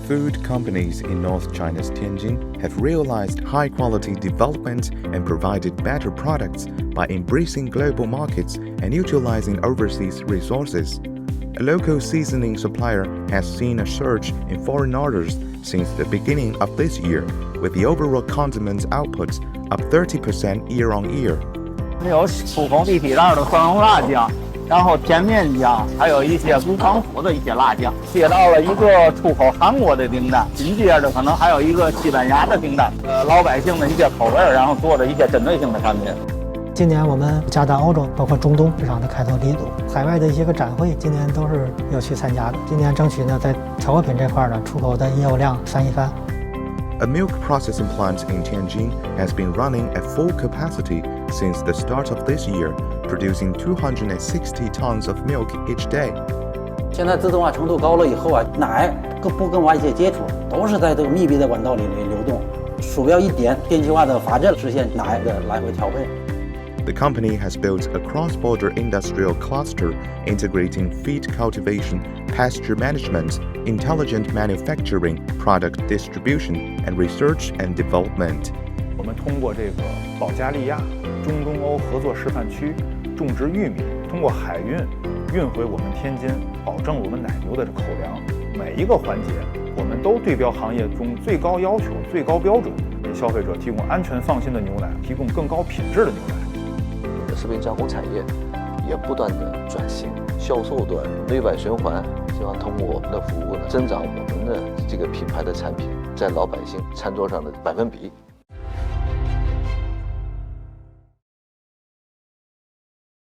Food companies in North China's Tianjin have realized high-quality development and provided better products by embracing global markets and utilizing overseas resources. A local seasoning supplier has seen a surge in foreign orders since the beginning of this year, with the overall condiments output up 30% year-on-year. 有出口立体袋的蒜蓉辣酱，然后甜面酱，还有一些五康府的一些辣酱。接到了一个出口韩国的订单，紧接着可能还有一个西班牙的订单。老百姓的一些口味，然后做的一些针对性的产品。今年我们加大欧洲，包括中东市场的开拓力度，海外的一些个展会，今年都是要去参加的。今年争取呢，在调味品这块呢，出口的业务量翻一番。A milk processing plant in Tianjin has been running at full capacity since the start of this year, producing 260 tons of milk each day. 现在自动化程度高了以后啊，奶不跟外界接触，都是在这个密闭的管道里流动。鼠标一点，电气化的阀阵实现奶的来回调配。The company has built a cross-border industrial cluster integrating feed cultivation, pasture management, intelligent manufacturing, product distribution, and research and development. 我们通过这个保加利亚、中东欧合作示范区种植玉米，通过海运回我们天津，保证我们奶牛的口粮。每一个环节，我们都对标行业中最高要求、最高标准，给消费者提供安全放心的牛奶，提供更高品质的牛奶。食品加工产业也不断的转型，销售端内外循环，希望通过我们的服务呢，增长我们的这个品牌的产品在老百姓餐桌上的百分比。